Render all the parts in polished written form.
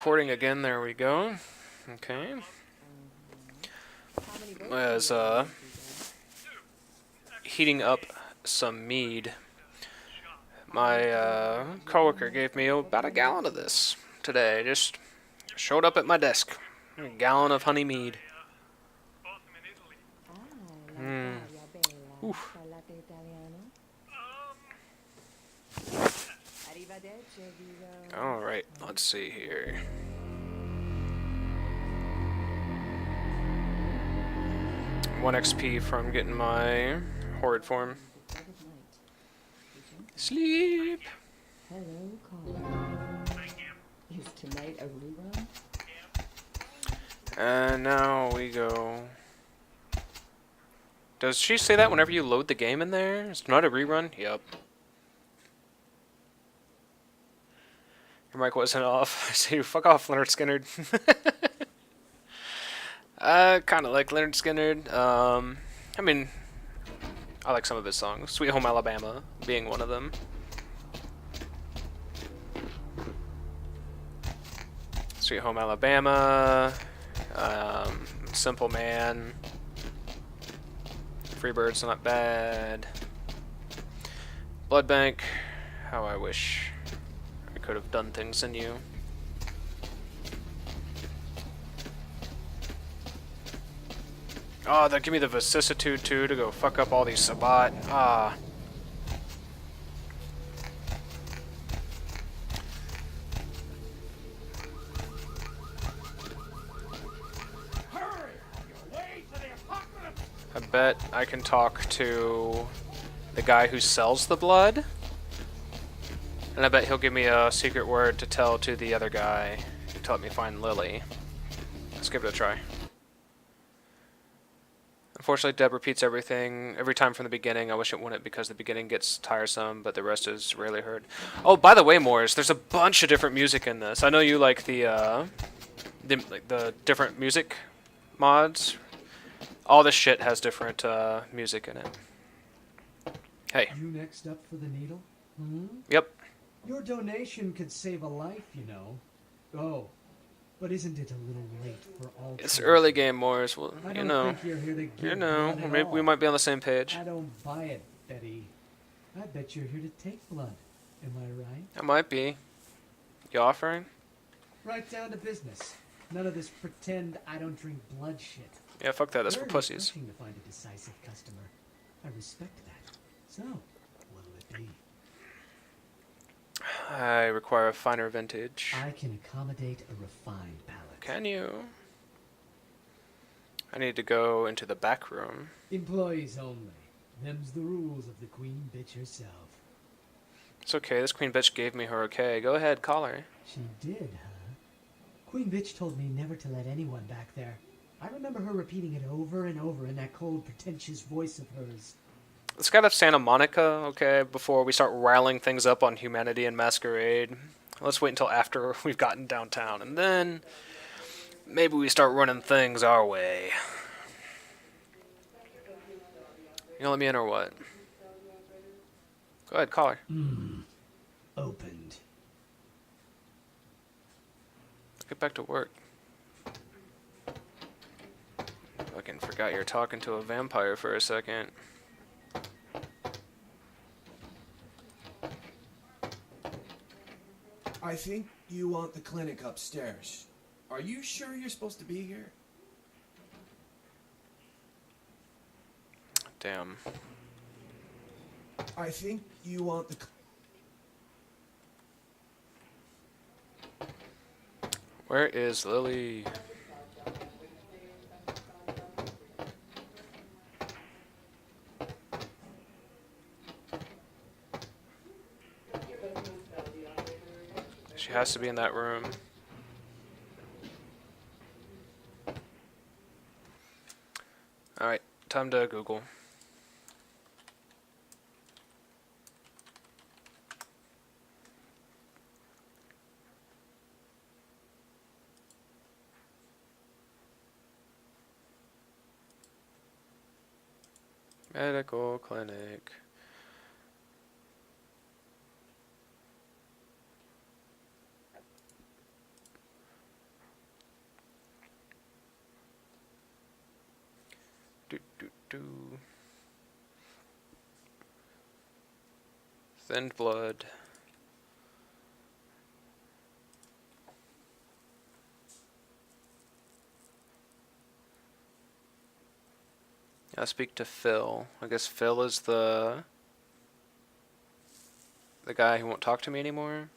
Recording again, there we go. Okay. Was heating up some mead. My coworker gave me about a gallon of this today. Just showed up at my desk. A gallon of honey mead. Mm. Oof. Alright, let's see here. One XP from getting my horrid form. Sleep! Hello, caller. Is tonight a rerun? And now we go. Does she say that whenever you load the game in there? It's not a rerun? Yep. Your mic wasn't off. So fuck off, Leonard Skinner. I kind of like Leonard Skinner. I mean, I like some of his songs. Sweet Home Alabama being one of them. Sweet Home Alabama. Simple Man. Freebird's not bad. Blood Bank. How I wish I could have done things in you. Oh, that give me the vicissitude too to go fuck up all these Sabat. Ah. I bet I can talk to the guy who sells the blood. And I bet he'll give me a secret word to tell to the other guy to let me find Lily. Let's give it a try. Unfortunately, Deb repeats everything every time from the beginning. I wish it wouldn't because the beginning gets tiresome, but the rest is rarely heard. Oh, by the way, Morris, there's a bunch of different music in this. I know you like the different music mods. All this shit has different music in it. Hey. You next up for the needle? Hmm? Yep. Your donation could save a life, you know. Oh, but isn't it a little late for all? It's early game, Morris. Well, I you don't know. think you're here to give You know. blood at Maybe we all. might be on the same page. I don't buy it, Betty. I bet you're here to take blood. Am I right? I might be. You offering? Right down to business. None of this pretend I don't drink blood shit. Yeah, fuck that. That's for Very pussies. refreshing to find a decisive customer. I respect that. So, what'll it be? I require a finer vintage. I can accommodate a refined palate. Can you? I need to go into the back room. Employees only. Them's the rules of the queen bitch herself. It's okay. This queen bitch gave me her okay. Go ahead, call her. She did, huh? Queen bitch told me never to let anyone back there. I remember her repeating it over and over in that cold, pretentious voice of hers. Let's get up Santa Monica, okay, before we start riling things up on humanity and Masquerade. Let's wait until after we've gotten downtown, and then maybe we start running things our way. You gonna let me in or what? Go ahead, call her. Opened. Get back to work. Fucking forgot you're talking to a vampire for a second. I think you want the clinic upstairs. Are you sure you're supposed to be here? Damn. I think you want the... Where is Lily? She has to be in that room. Alright, time to Google. Medical clinic. do. Thinned blood. I speak to Phil. I guess Phil is the guy who won't talk to me anymore.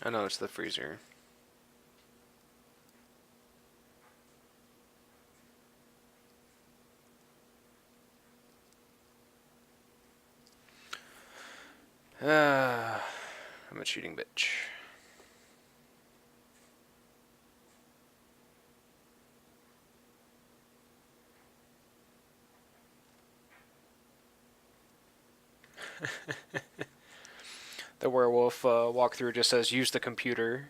I know it's the freezer. I'm a cheating bitch. The werewolf walkthrough just says use the computer.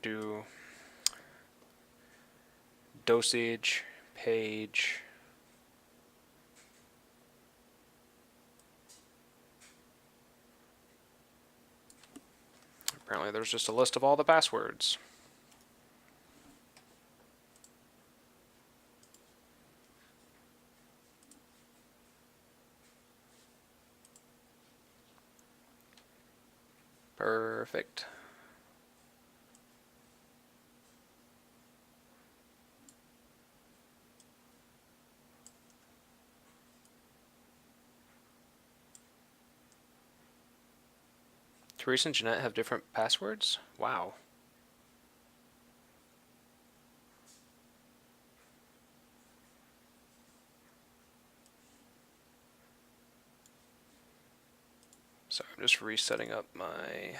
Do. Dosage, page. Apparently there's just a list of all the passwords. Perfect. Teresa and Jeanette have different passwords? Wow. So I'm just resetting up my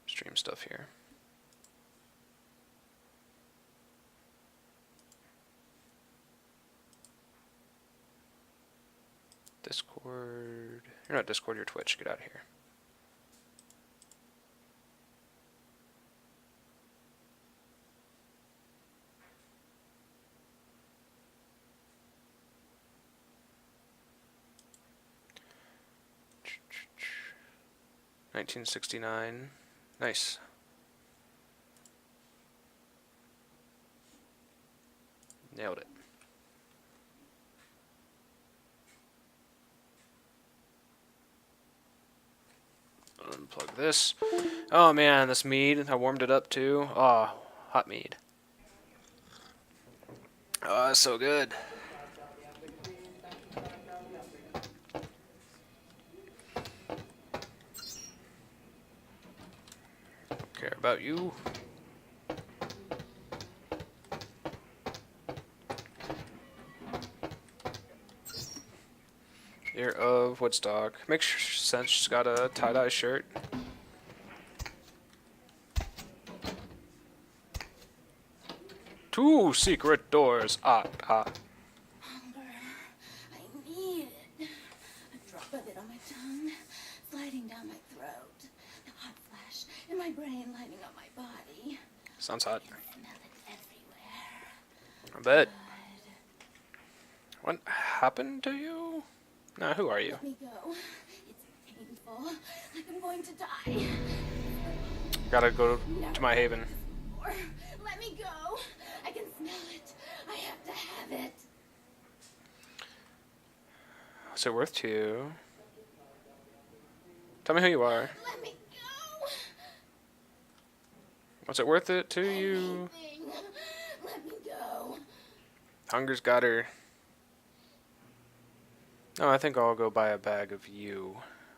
stream stuff here. Discord. You're not Discord, you're Twitch. Get out of here. $1969. Nice. Nailed it. Unplug this. Oh man, this mead. I warmed it up too. Oh, hot mead. Oh, that's so good. Don't care about you. Year of Woodstock. Makes sense. She's got a tie-dye shirt. Two secret doors. Ah. Hunger. I need it. A drop of it on my tongue, sliding down my throat. The hot flash in my brain lighting up my body. Sounds hot. I can smell it everywhere. I bet. Blood. What happened to you? Nah, who are you? Let me go. It's painful. Like I'm going to die. Gotta go Never to my haven. before. Let me go. I can smell it. I have to have it. What's it worth to you? Tell me who you are. Let me go. What's it worth it to you? Anything. Let me go. Hunger's got her. No, I think I'll go buy a bag of you.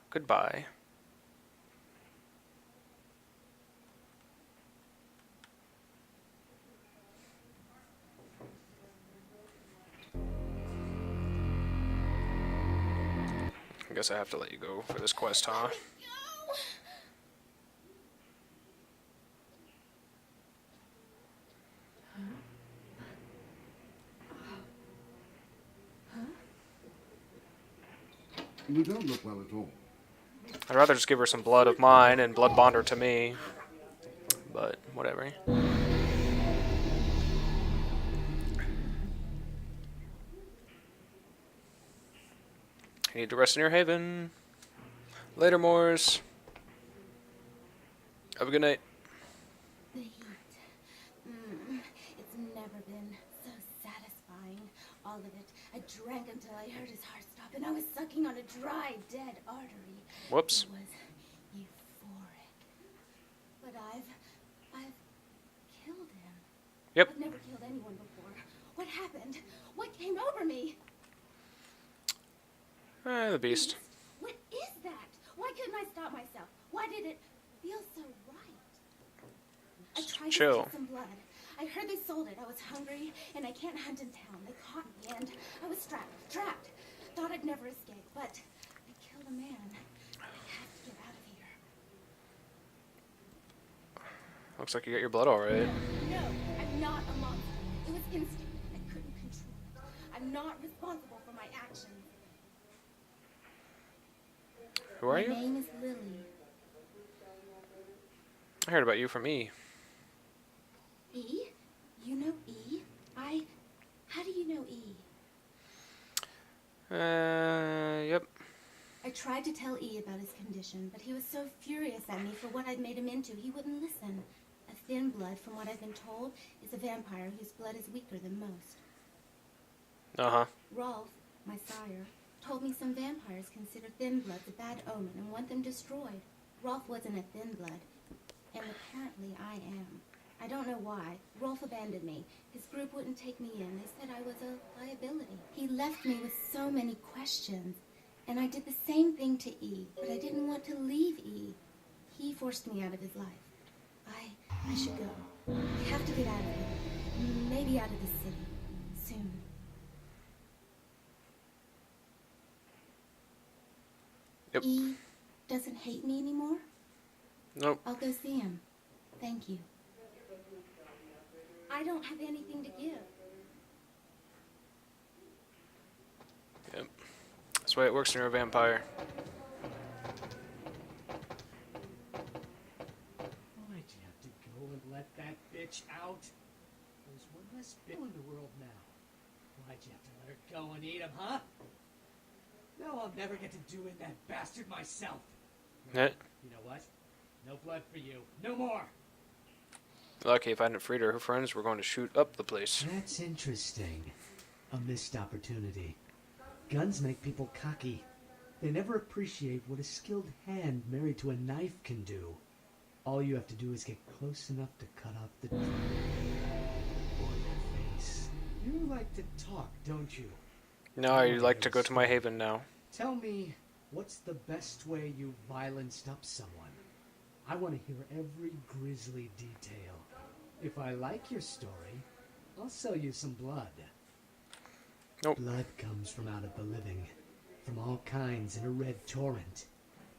Goodbye. I guess I have to let you go for this quest, huh? Go. You don't look well at all. I'd rather just give her some blood of mine and blood bond her to me. But, whatever. You need to rest in your haven. Later, Moors. Have a good night. The heat. It's never been so satisfying. All of it. I drank until I heard his heart stop, and I was sucking on a dry, dead artery. Whoops. It was euphoric. But I've killed him. Yep. I've never killed anyone before. What happened? What came over me? The beast. What is that? Why couldn't I stop myself? Why did it feel so right? I tried Chill. to take some blood. I heard they sold it. I was hungry, and I can't hunt in town. They caught me, and I was trapped. Thought I'd never escape, but I killed a man. I have to get out of here. Looks like you got your blood all right. No, I'm not a monster. It was instinct. I couldn't control it. I'm not responsible for my actions. Who are My you? name is Lily. I heard about you from E. E? You know E? How do you know E? Yep. I tried to tell E about his condition, but he was so furious at me for what I'd made him into, he wouldn't listen. A thin blood, from what I've been told, is a vampire whose blood is weaker than most. Uh-huh. Rolf, my sire, told me some vampires consider thin bloods a bad omen and want them destroyed. Rolf wasn't a thin blood, and apparently I am. I don't know why. Rolf abandoned me. His group wouldn't take me in. They said I was a liability. He left me with so many questions, and I did the same thing to E, but I didn't want to leave E. He forced me out of his life. I should go. I have to get out of here. Maybe out of the city. Soon. Yep. E doesn't hate me anymore? Nope. I'll go see him. Thank you. I don't have anything to give. Yep. That's the way it works when you're a vampire. Why'd you have to go and let that bitch out? There's one less bitch in the world now. Why'd you have to let her go and eat him, huh? No, I'll never get to doing that bastard myself. Eh. You know what? No blood for you. No more. Lucky if I hadn't freed her friends, we're going to shoot up the place. That's interesting. A missed opportunity. Guns make people cocky. They never appreciate what a skilled hand married to a knife can do. All you have to do is get close enough to cut off the trigger. Or your face. You like to talk, don't you? No, I'd like to go to my haven now. Tell me, what's the best way you violenced up someone? I want to hear every grisly detail. If I like your story, I'll sell you some blood. Nope. Blood comes from out of the living, from all kinds in a red torrent.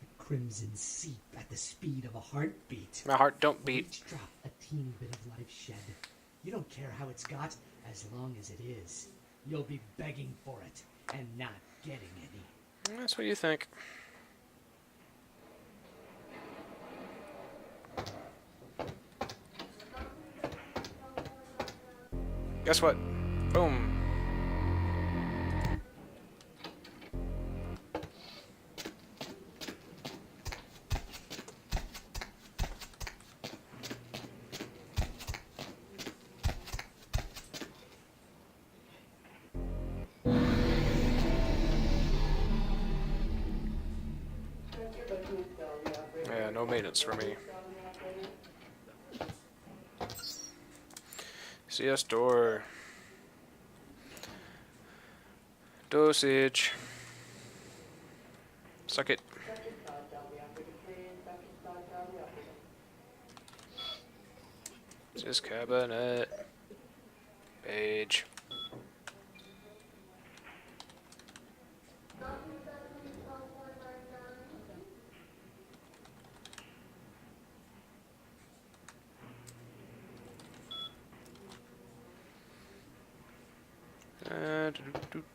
The crimson seep at the speed of a heartbeat. My heart don't beat. Each drop a teeny bit of life shed. You don't care how it's got, as long as it is. You'll be begging for it, and not getting any. That's what you think. Guess what? Boom. Yeah, no maintenance for me. CS door. Dosage. Suck it. This cabinet. Page.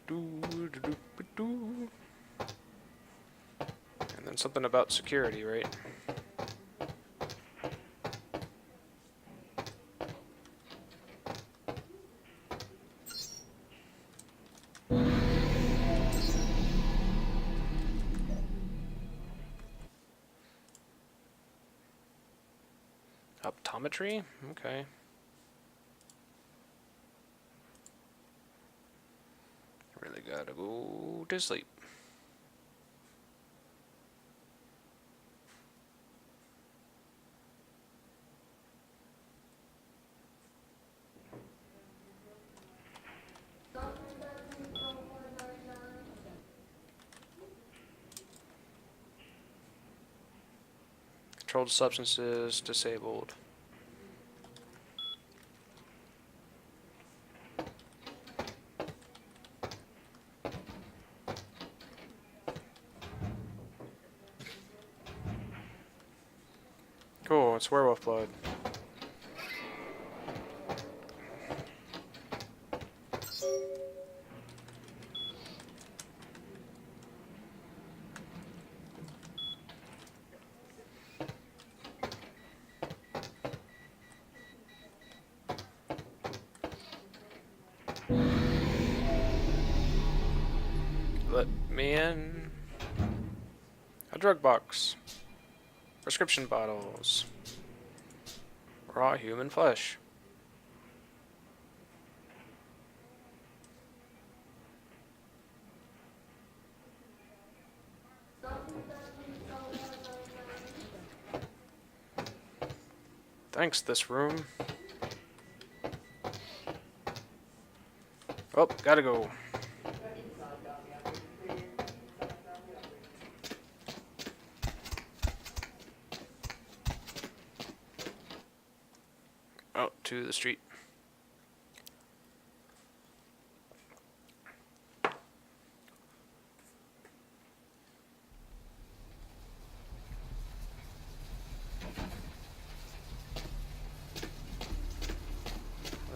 Do-do-do-do-do-do-do. And something about security, right? Optometry? Okay. Really gotta go to sleep. Controlled substances disabled. Cool, it's werewolf blood. Let me in. A drug box. Prescription bottles. Raw human flesh. Thanks, this room. Oh, gotta go. Out to the street.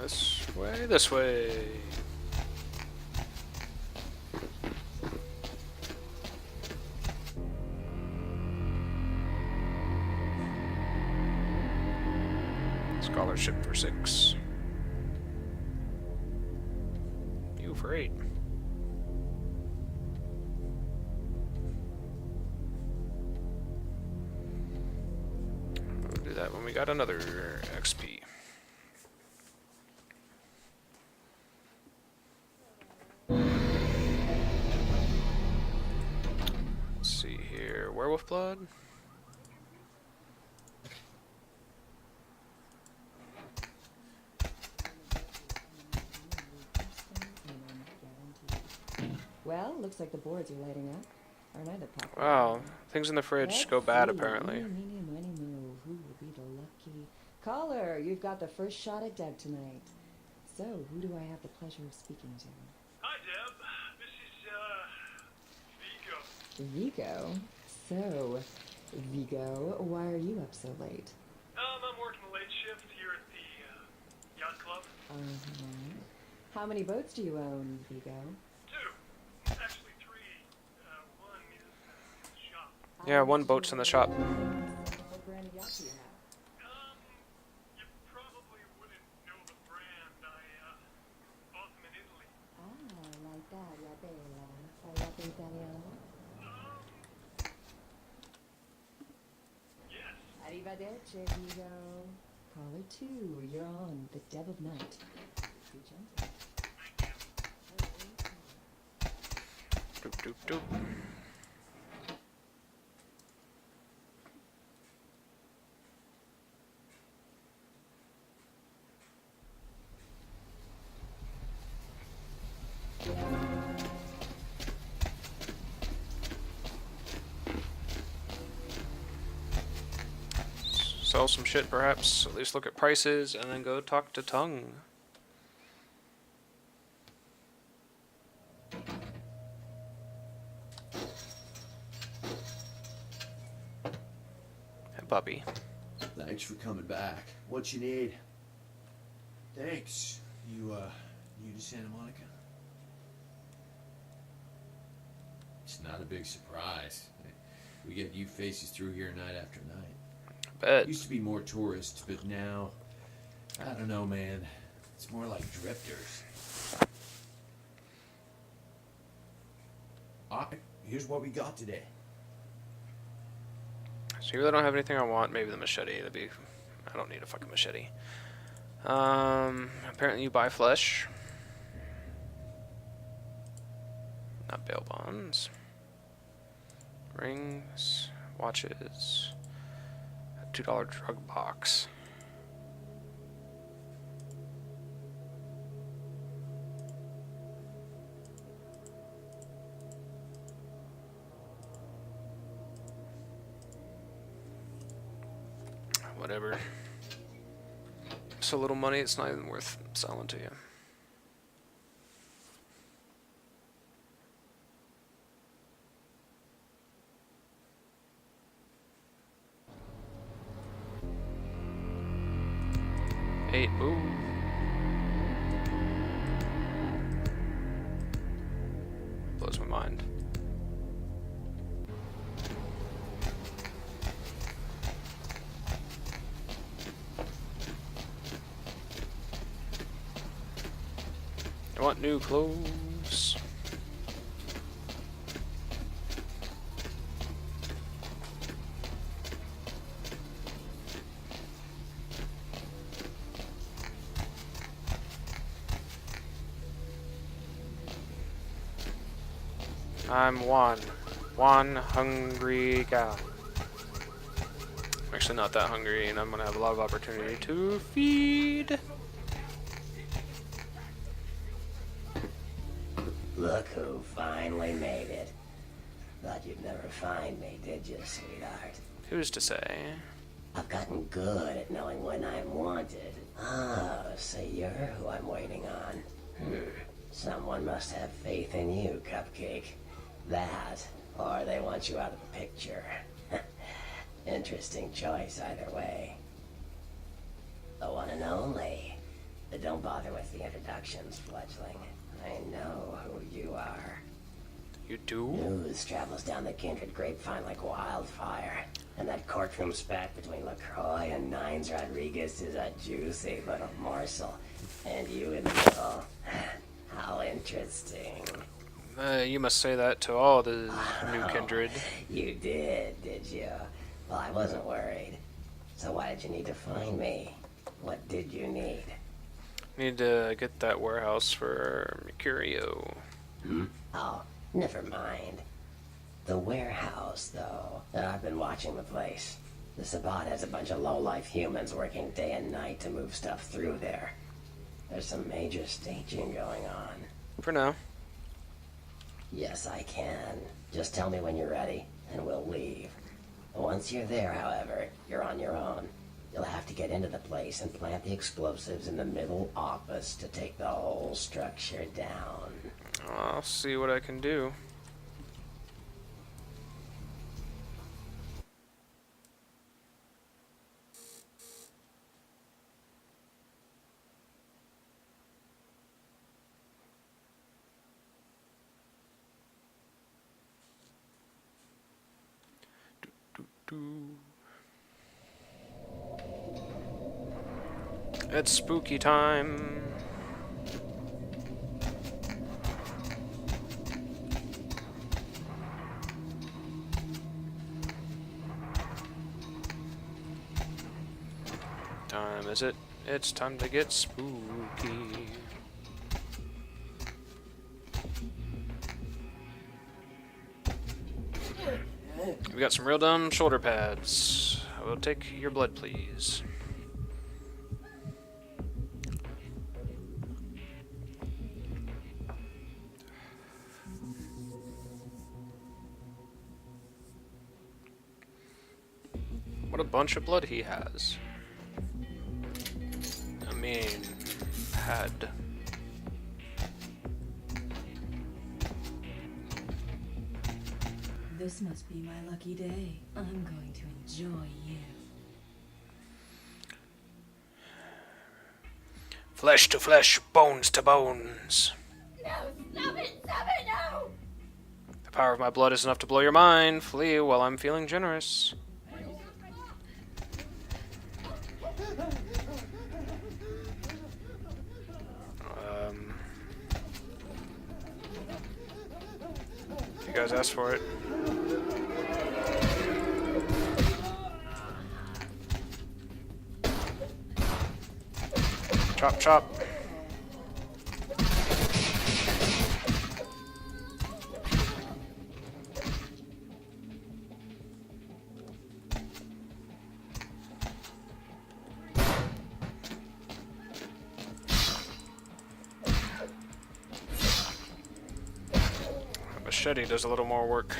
This way, this way. Scholarship for 6. You for 8. We'll do that when we got another XP. Let's see here. Werewolf blood? Well, looks like the boards are lighting up. Aren't I the pop? Wow, things in the fridge go bad apparently. Meeny, miny, moe. Who will be the lucky caller? You've got the first shot at Deb tonight. So, who do I have the pleasure of speaking to? Hi, Deb. This is, Vigo. Vigo? So, Vigo, why are you up so late? I'm working the late shift here at the yacht club. Uh-huh. How many boats do you own, Vigo? 2. Actually 3. One is in the shop. Yeah, one boat's in the shop. What brand of yacht do you have? You probably wouldn't know the brand. I bought them in Italy. Ah, like that, la bella. Parlate italiano? Yes. Arrivederci, Vigo. Caller 2, you're on the Deb of Night. Be gentle. Doop doop doop. Sell some shit perhaps, at least look at prices, and then go talk to Tongue. Hey, puppy. Thanks for coming back. What you need? Thanks. You, new to Santa Monica? It's not a big surprise. We get new faces through here night after night. Bet. Used to be more tourists, but now, I don't know, man. It's more like drifters. Alright, here's what we got today. So you really don't have anything I want. Maybe the machete. That'd be. I don't need a fucking machete. Apparently you buy flesh. Not bail bonds. Rings, watches, a $2 drug box. Whatever. So little money, it's not even worth selling to you. Eight, ooh. Blows my mind. I want new clothes. I'm one hungry guy. I'm actually not that hungry, and I'm gonna have a lot of opportunity to feed. Look who finally made it. Thought you'd never find me, did you, sweetheart? Who's to say? I've gotten good at knowing when I'm wanted. Oh, so you're who I'm waiting on. Someone must have faith in you, Cupcake. That, or they want you out of the picture. Interesting choice either way. The one and only. But don't bother with the introductions, fledgling. I know who you are. You do? News travels down the kindred grapevine like wildfire. And that courtroom spat between LaCroix and Nines Rodriguez is a juicy little morsel. And you in the middle. How interesting. You must say that to all the new kindred. You did you? Well, I wasn't worried. So why did you need to find me? What did you need? Need to get that warehouse for Mercurio. Oh, never mind. The warehouse, though. I've been watching the place. The Sabbat has a bunch of low-life humans working day and night to move stuff through there. There's some major staging going on. For now. Yes, I can. Just tell me when you're ready, and we'll leave. Once you're there, however, you're on your own. You'll have to get into the place and plant the explosives in the middle office to take the whole structure down. I'll see what I can do. It's spooky time. Time is it? It's time to get spooky. We got some real dumb shoulder pads. I will take your blood, please. What a bunch of blood he has. I mean, had. This must be my lucky day. I'm going to enjoy you. Flesh to flesh, bones to bones. No, stop it, no! The power of my blood is enough to blow your mind. Flee while I'm feeling generous. You guys asked for it. Chop, chop. Machete does a little more work.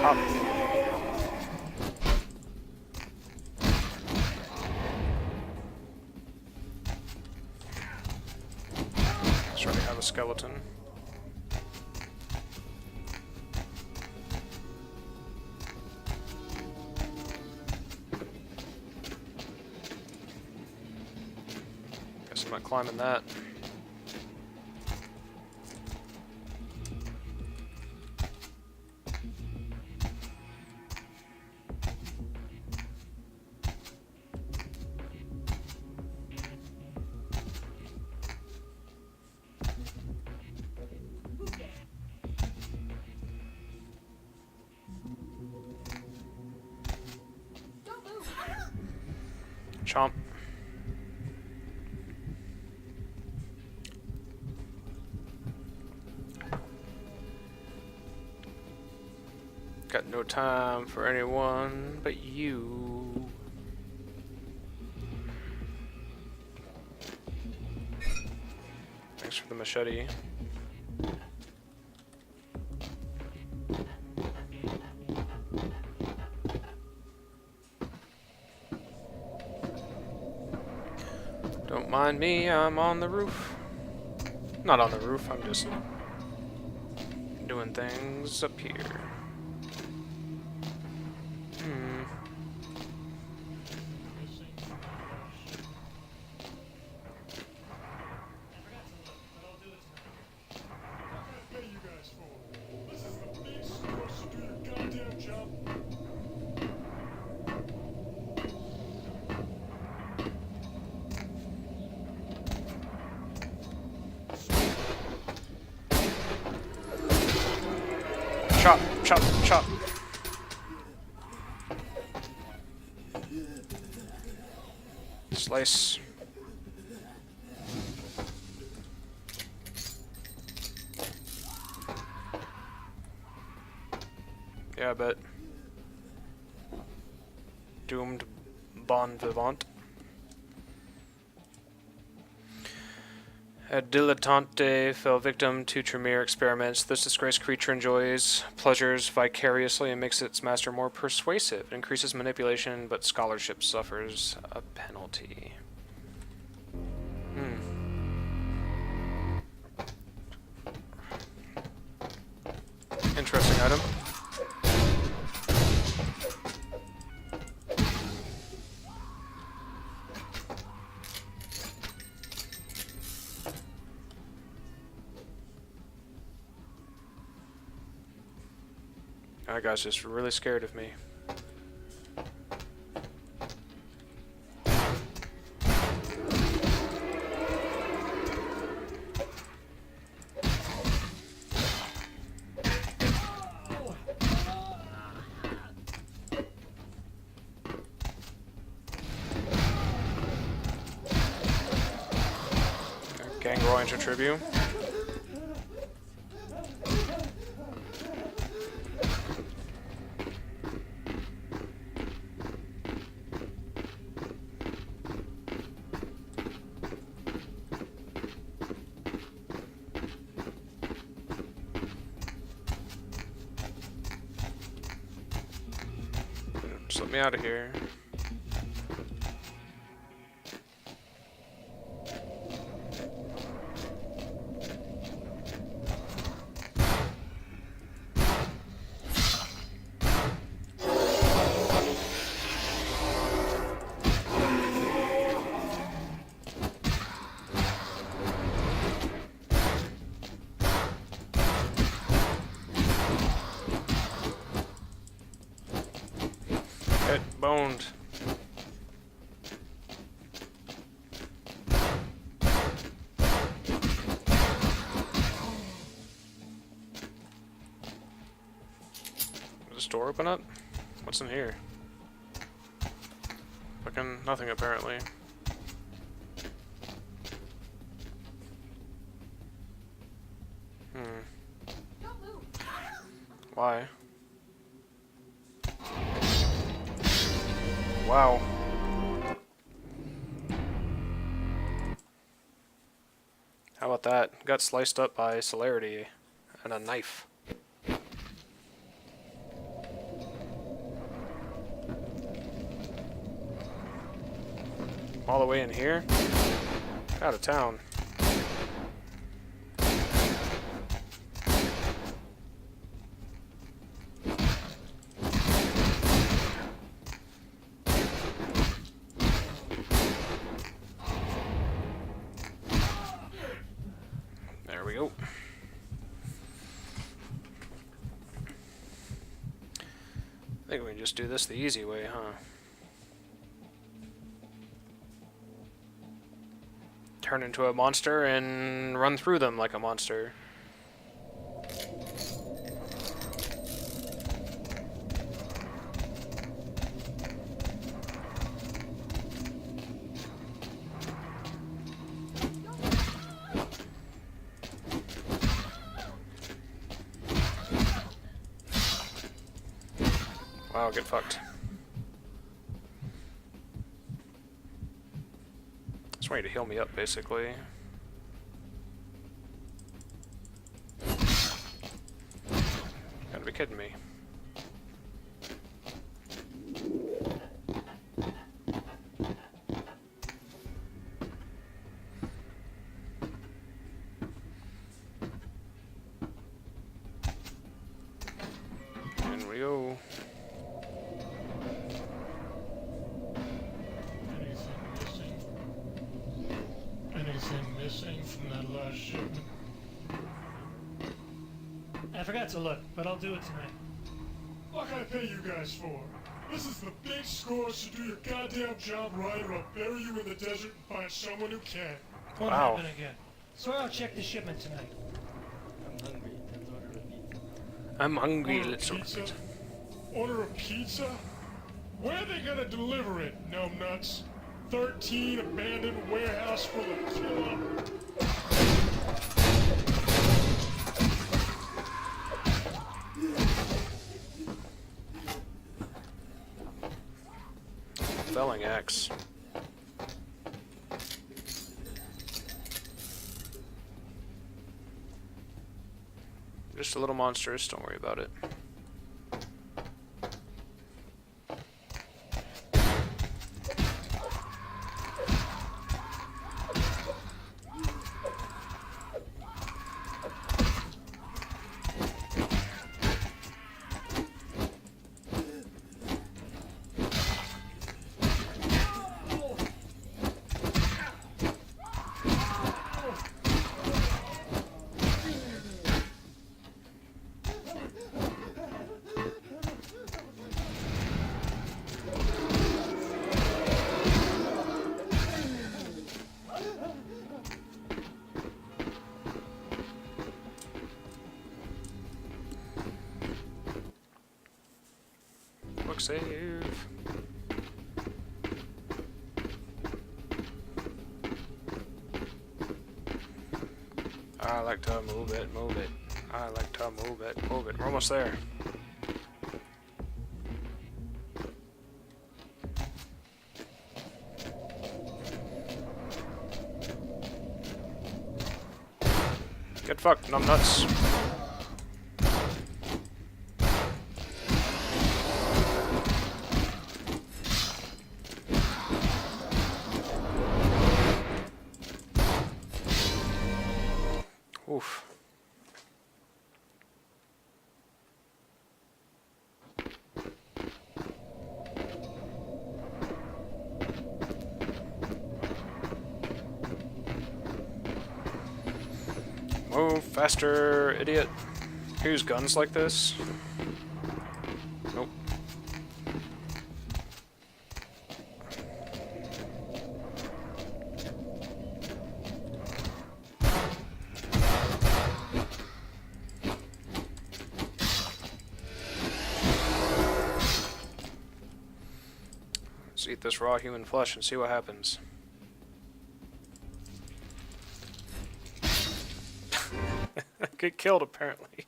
Hop. Let's already have a skeleton. Guess I'm not climbing that. Chomp. Got no time for anyone but you. Thanks for the machete. Don't mind me, I'm on the roof. Not on the roof, I'm just doing things up here. Chop, chop, chop. Slice. Yeah, I bet. Doomed bon vivant. A dilettante fell victim to Tremere experiments. This disgraced creature enjoys pleasures vicariously and makes its master more persuasive. It increases manipulation, but scholarship suffers a penalty. Interesting item. That guy's just really scared of me. Gangrel into tribute. let me out of here. Get boned. Does this door open up? What's in here? Fucking nothing, apparently. Why? Wow. How about that? Got sliced up by celerity and a knife. All the way in here? Out of town. There we go. I think we can just do this the easy way, huh? Turn into a monster and run through them like a monster. Wow, get fucked. Just want you to heal me up, basically. Gotta be kidding me. In we go. Anything missing from that last shipment? I forgot to look, but I'll do it tonight. What can I pay you guys for? This is the big score, so do your goddamn job right or I'll bury you in the desert and find someone who can. Won't Wow. happen again. So I'll check the shipment tonight. I'm hungry, Order a let's order pizza? pizza. Order a pizza? Where are they gonna deliver it, numbnuts? 13 abandoned warehouse full of killer. Felling axe. Just a little monstrous, don't worry about it. Quick save. I like to move it, move it. I like to move it, move it. We're almost there. Get fucked, numbnuts. Oof. Move faster, idiot. Use guns like this? Nope. Let's eat this raw human flesh and see what happens. Get killed, apparently.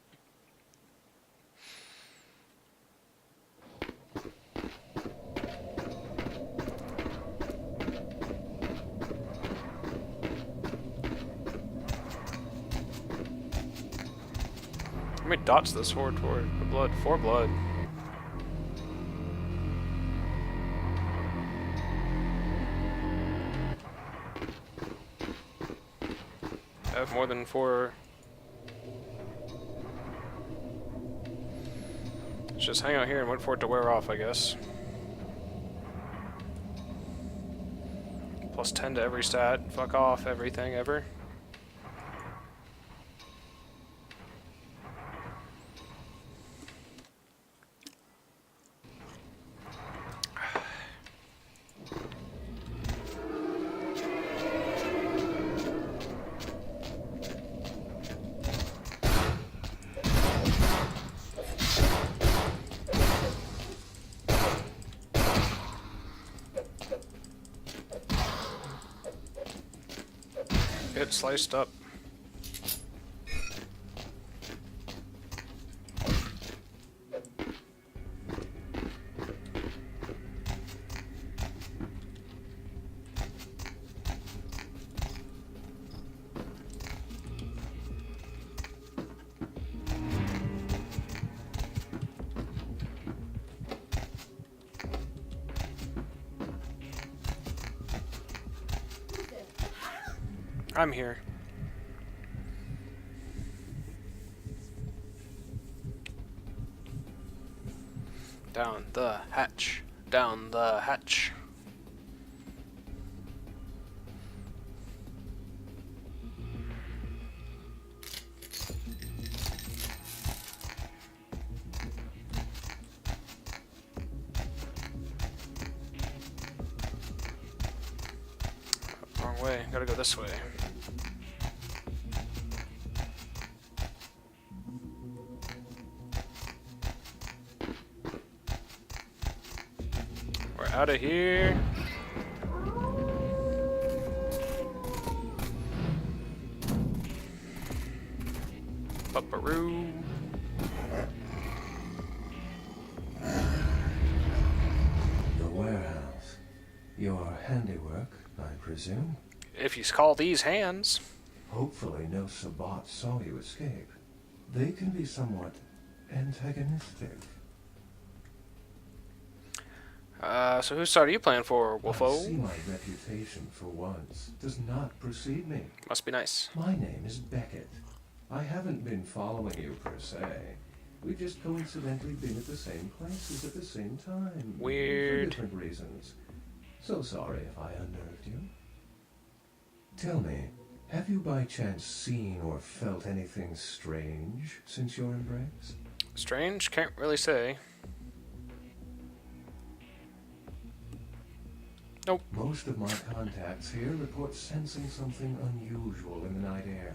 How many dots this sword toward the blood? 4 blood. I have more than 4. Let's just hang out here and wait for it to wear off, I guess. Plus 10 to every stat. Fuck off, everything ever. Get sliced up. I'm here. Down the hatch. Down the hatch. Wrong way. Gotta go this way. Out of here. Pupperoo. The warehouse. Your handiwork, I presume? If you call these hands. Hopefully no Sabbat saw you escape. They can be somewhat antagonistic. So whose side are you playing for, I Wolfo? see my reputation for once does not precede me. Must be nice. My name is Beckett. I haven't been following you per se. We've just coincidentally been at the same places at the same time. Weird. For different reasons. So sorry if I unnerved you. Tell me, have you by chance seen or felt anything strange since your embrace? Strange? Can't really say. Nope. Most of my contacts here report sensing something unusual in the night air,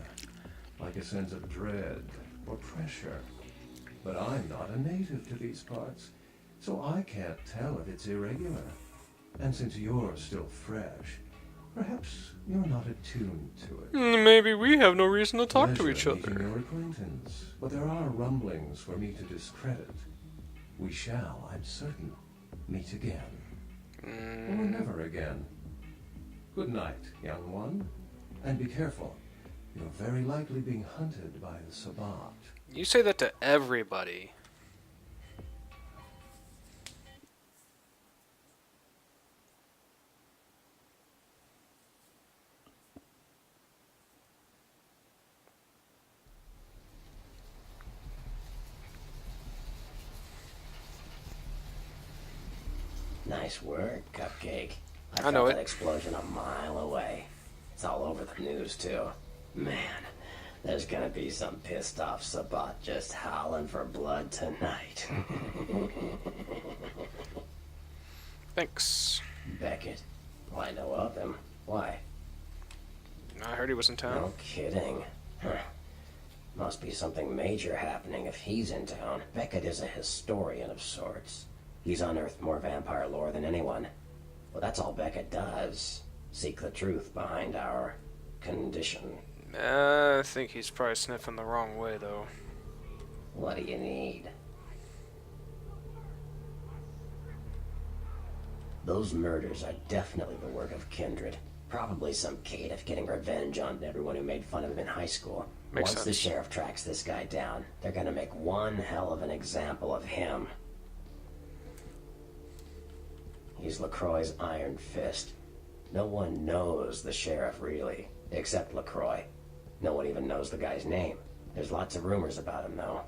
like a sense of dread or pressure. But I'm not a native to these parts, so I can't tell if it's irregular. And since you're still fresh, perhaps you're not attuned to it. Maybe we have no reason to talk to Pleasure each meeting other. your acquaintance, but there are rumblings for me to discredit. We shall, I'm certain, meet again. Or never again. Good night, young one. And be careful. You're very likely being hunted by the Sabbat. You say that to everybody. Nice work, Cupcake. I I know felt it. that explosion a mile away. It's all over the news, too. Man, there's gonna be some pissed off Sabat just howling for blood tonight. Thanks. Beckett. Well, I know of him. Why? I heard he was in town. No kidding. Huh. Must be something major happening if he's in town. Beckett is a historian of sorts. He's unearthed more vampire lore than anyone. Well, that's all Beckett does. Seek the truth behind our condition. I think he's probably sniffing the wrong way, though. What do you need? Those murders are definitely the work of Kindred. Probably some caitiff getting revenge on everyone who made fun of him in high school. Makes Once the sense. sheriff tracks this guy down, they're gonna make one hell of an example of him. He's LaCroix's iron fist. No one knows the sheriff, really, except LaCroix. No one even knows the guy's name. There's lots of rumors about him, though.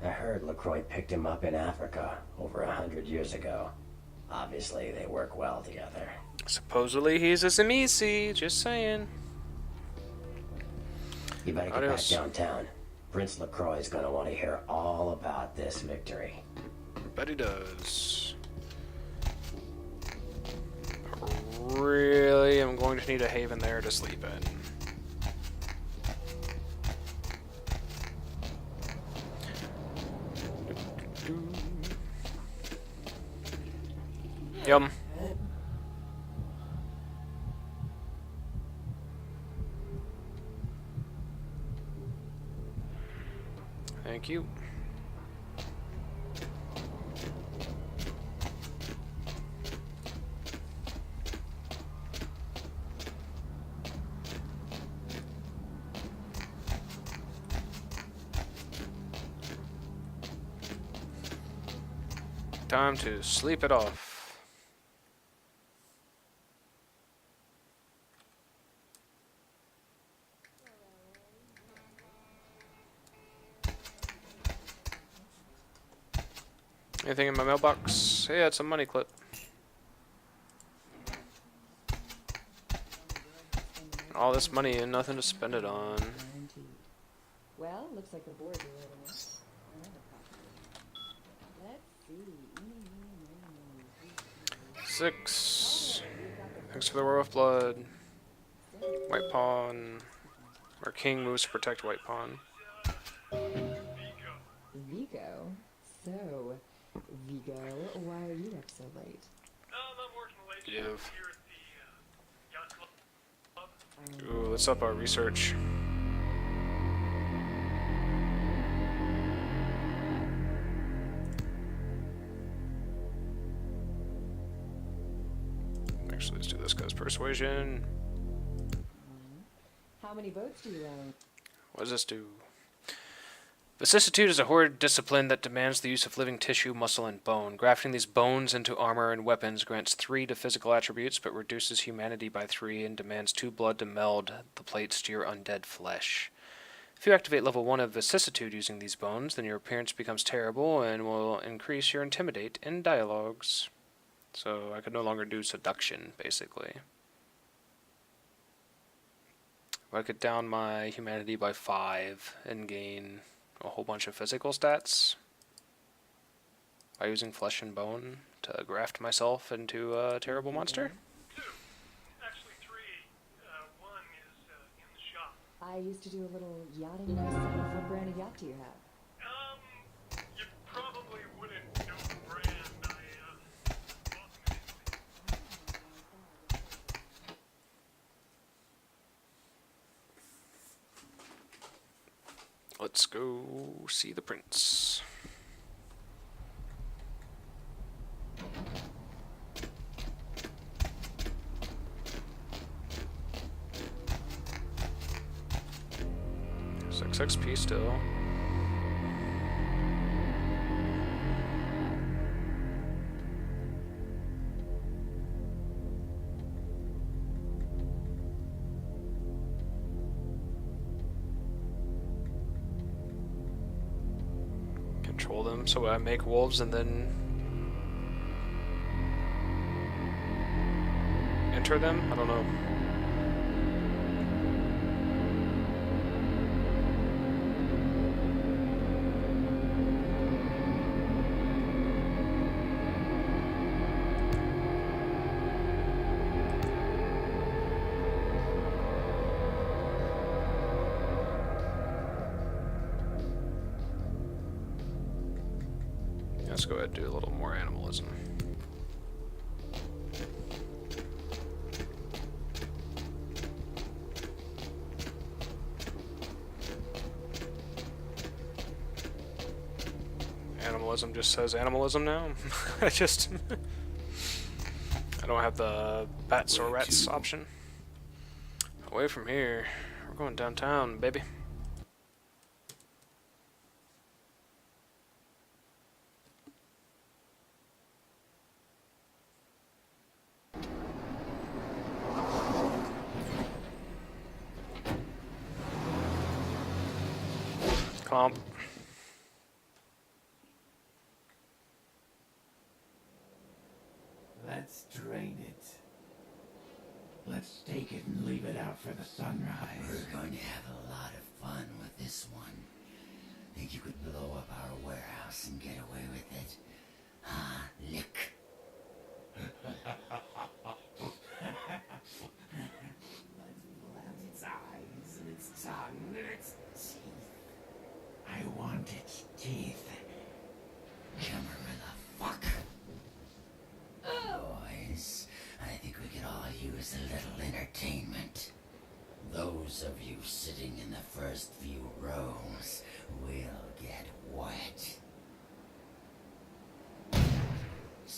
I heard LaCroix picked him up in Africa over 100 years ago. Obviously, they work well together. Supposedly he's a Tzimisce, just saying. You better get Adios. back downtown. Prince LaCroix is gonna want to hear all about this victory. Bet he does. Really, I'm going to need a haven there to sleep in. Yum. Thank you. Time to sleep it off. Anything in my mailbox? Yeah, it's a money clip. All this money and nothing to spend it on. Guaranteed. Well, looks like the boards are loading up. Another copy. Let's see. 6. Thanks for the Roar of Blood. White Pawn. Our king moves to protect White Pawn. Vigo. So, Vigo, why are you up so late? I'm working late Yeah. here at the yacht club. Ooh, let's up our research. Actually, let's do this guy's persuasion. How many votes do you own? What does this do? Vicissitude is a horrid discipline that demands the use of living tissue, muscle, and bone. Grafting these bones into armor and weapons grants 3 to physical attributes, but reduces humanity by 3 and demands 2 blood to meld the plates to your undead flesh. If you activate level 1 of Vicissitude using these bones, then your appearance becomes terrible and will increase your intimidate in dialogues. So I could no longer do seduction, basically. I could down my humanity by 5 and gain a whole bunch of physical stats by using flesh and bone to graft myself into a terrible monster. 2. Actually 3. One is in the shop. I used to do a little yachting myself. What brand of yacht do you have? You probably wouldn't know the brand. I bought them in Italy. Let's go see the prince. Six XP still. Control them so I make wolves and then enter them? I don't know. Let's go ahead and do a little more animalism. Animalism just says animalism now. I don't have the bats or rats option. Away from here. We're going downtown, baby. Comp. Let's drain it. Let's take it and leave it out for the sunrise. We're going to have a lot of fun with this one. Think you could blow up our warehouse and get away with it? Ah, lick. Let's pull out its eyes and its tongue and its teeth. I want its teeth. Camarilla fuck. Boys, I think we could all use a little entertainment. Those of you sitting in the first few rows will get wet.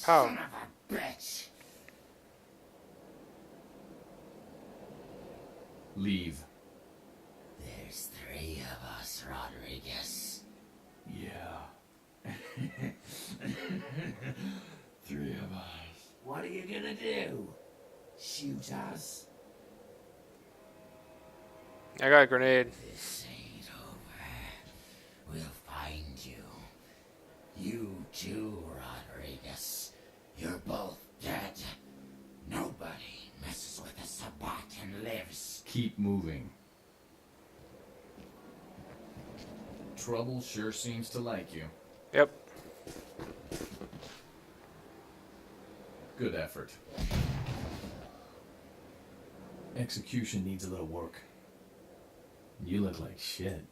How? Son of a bitch! Leave. There's 3 of us, Rodriguez. Yeah. 3 of us. What are you gonna do? Shoot us? I got a grenade. This ain't over. We'll find you. You too, Rodriguez. You're both dead. Nobody messes with a Sabbat and lives. Keep moving. Trouble sure seems to like you. Yep. Good effort. Execution needs a little work. You look like shit.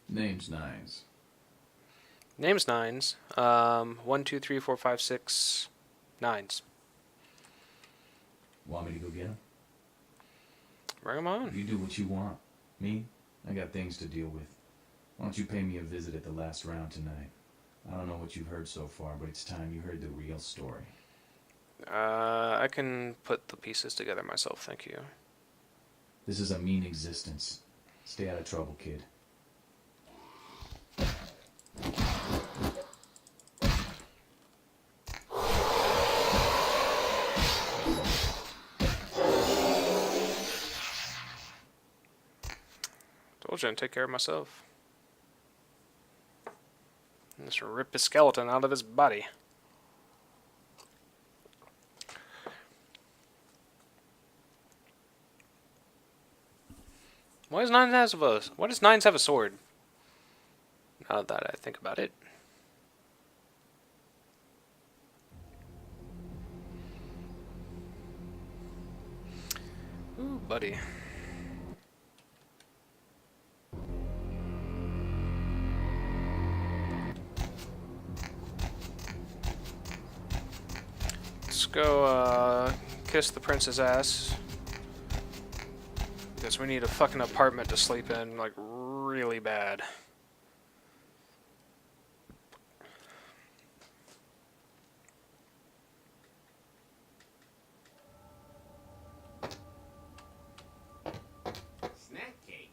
Name's Nines. Name's Nines. 1, 2, 3, 4, 5, 6 nines. Want me to go get him? Bring 'em on. You do what you want. Me? I got things to deal with. Why don't you pay me a visit at the last round tonight? I don't know what you've heard so far, but it's time you heard the real story. I can put the pieces together myself, thank you. This is a mean existence. Stay out of trouble, kid. Told you I'd take care of myself. Just rip his skeleton out of his body. Why does Nines have a sword? Now that I think about it. Ooh, buddy. Let's go kiss the prince's ass. Because we need a fucking apartment to sleep in, like, really bad. Snack cake?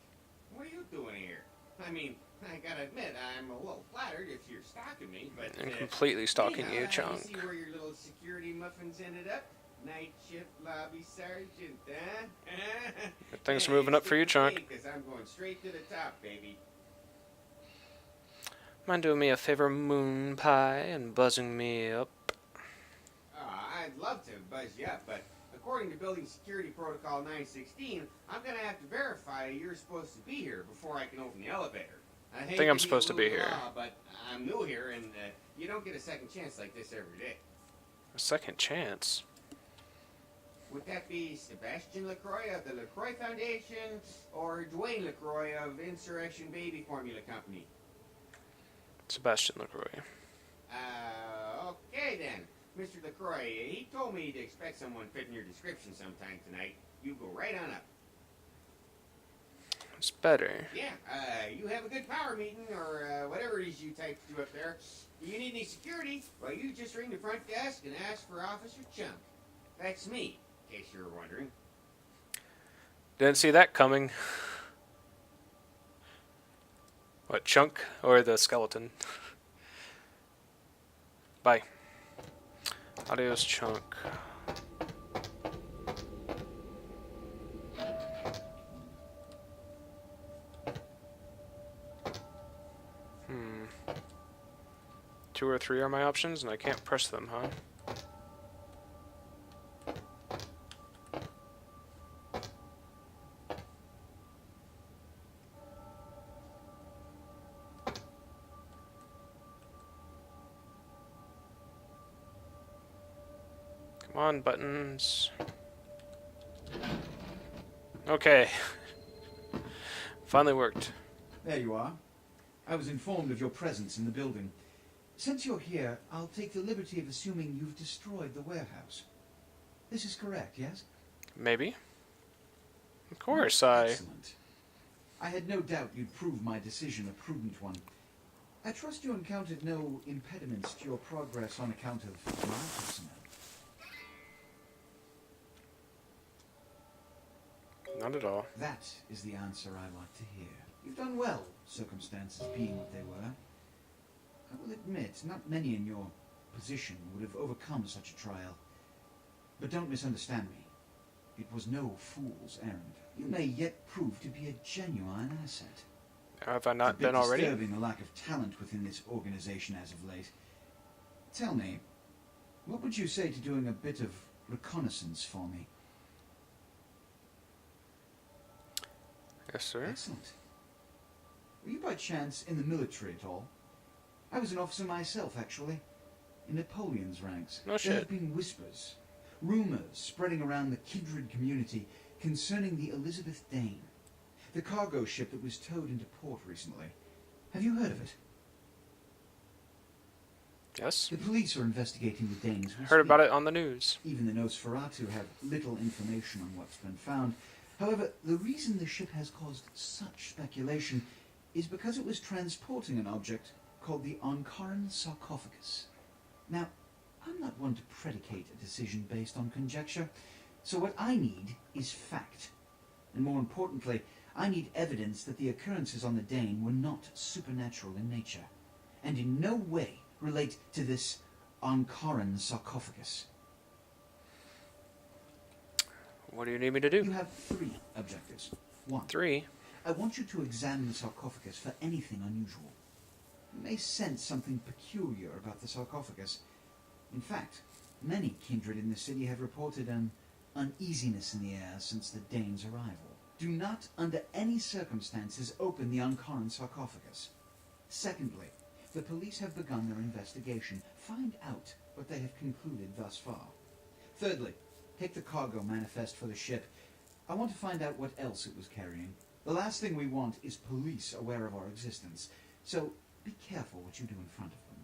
What are you doing here? I mean, I gotta admit, I'm a little flattered if you're stalking me, but... And completely stalking you, anyhow, Chunk. You see where your little security muffins ended up? Night shift lobby sergeant, huh? Things are moving up for you, Chunk. Because I'm going straight to the top, baby. Mind doing me a favor, Moon Pie, and buzzing me up? I'd love to buzz you up, but according to Building Security Protocol 916, I'm gonna have to verify you're supposed to be here before I can open the elevator. I hate think I'm to supposed to be elude the here. law, but I'm new here, and you don't get a second chance like this every day. A second chance. Would that be Sebastian LaCroix of the LaCroix Foundation, or Dwayne LaCroix of Insurrection Baby Formula Company? Sebastian LaCroix. Okay then. Mr. LaCroix, he told me to expect someone fitting your description sometime tonight. You go right on up. It's better. Yeah, you have a good power meeting, or whatever it is you typed to up there. Do you need any security? Well, you just ring the front desk and ask for Officer Chunk. That's me, in case you were wondering. Didn't see that coming. What, Chunk or the skeleton? Bye. Adios, Chunk. Two or three are my options, and I can't press them, huh? Come on, buttons. Okay. Finally worked. There you are. I was informed of your presence in the building. Since you're here, I'll take the liberty of assuming you've destroyed the warehouse. This is correct, yes? Maybe. Of course, I... Excellent. I had no doubt you'd prove my decision a prudent one. I trust you encountered no impediments to your progress on account of my personnel. Not at all. That is the answer I like to hear. You've done well, circumstances being what they were. I will admit, not many in your position would have overcome such a trial. But don't misunderstand me. It was no fool's errand. You may yet prove to be a genuine asset. Have I not been It's a bit already? disturbing the lack of talent within this organization as of late. Tell me, what would you say to doing a bit of reconnaissance for me? Yes, sir. Excellent. Were you by chance in the military at all? I was an officer myself, actually, in Napoleon's ranks. No shit. There have been whispers, rumors spreading around the kindred community concerning the Elizabeth Dane, the cargo ship that was towed into port recently. Have you heard of it? Yes. The police are investigating the Dane as we Heard about speak. it on the news. Even the Nosferatu have little information on what's been found. However, the reason the ship has caused such speculation is because it was transporting an object called the Ankaran sarcophagus. Now, I'm not one to predicate a decision based on conjecture, so what I need is fact. And more importantly, I need evidence that the occurrences on the Dane were not supernatural in nature, and in no way relate to this Ankaran sarcophagus. What do you need me to do? You have 3 objectives. 1. 3? I want you to examine the sarcophagus for anything unusual. You may sense something peculiar about the sarcophagus. In fact, many kindred in the city have reported an uneasiness in the air since the Dane's arrival. Do not, under any circumstances, open the Ankaran sarcophagus. Secondly, the police have begun their investigation. Find out what they have concluded thus far. Thirdly, take the cargo manifest for the ship. I want to find out what else it was carrying. The last thing we want is police aware of our existence, so be careful what you do in front of them.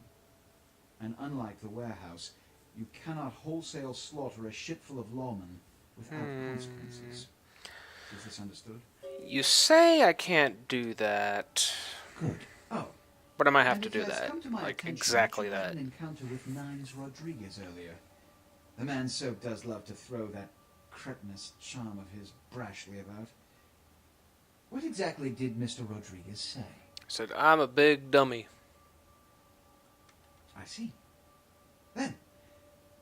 And unlike the warehouse, you cannot wholesale slaughter a ship full of lawmen without consequences. Is this understood? You say I can't do that. Good. Oh. But I might have And to it do has that. come to my Like, attention exactly you had that. an encounter with Nines Rodriguez earlier. The man so does love to throw that cretinous charm of his brashly about. What exactly did Mr. Rodriguez say? Said, I'm a big dummy. I see. Then,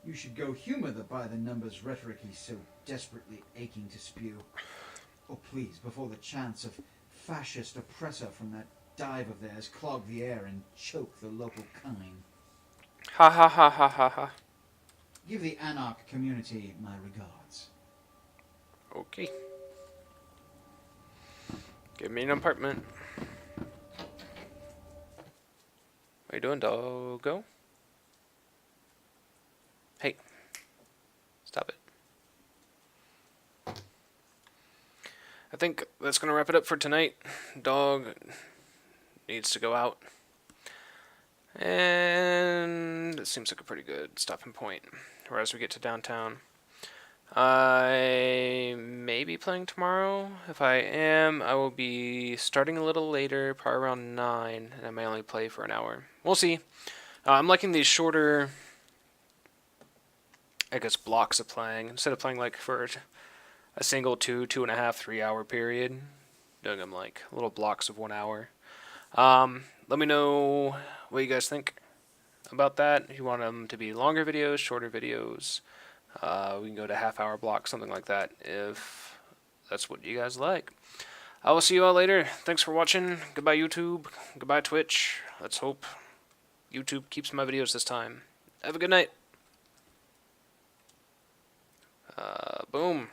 you should go humor the by-the-numbers rhetoric he's so desperately aching to spew. Oh, please, before the chance of fascist oppressor from that dive of theirs clog the air and choke the local kine. Ha ha ha ha ha ha. Give the Anarch community my regards. Okay. Give me an apartment. What are you doing, doggo? Hey. Stop it. I think that's going to wrap it up for tonight. Dog needs to go out. And it seems like a pretty good stopping point. Whereas we get to downtown. I may be playing tomorrow. If I am, I will be starting a little later, probably around 9, and I may only play for an hour. We'll see. I'm liking these shorter, I guess, blocks of playing. Instead of playing like for a single 2.5, 3 hour period, doing them like little blocks of 1 hour. Let me know what you guys think about that. If you want them to be longer videos, shorter videos. We can go to half-hour blocks, something like that, if that's what you guys like. I will see you all later. Thanks for watching. Goodbye, YouTube. Goodbye, Twitch. Let's hope YouTube keeps my videos this time. Have a good night. Boom.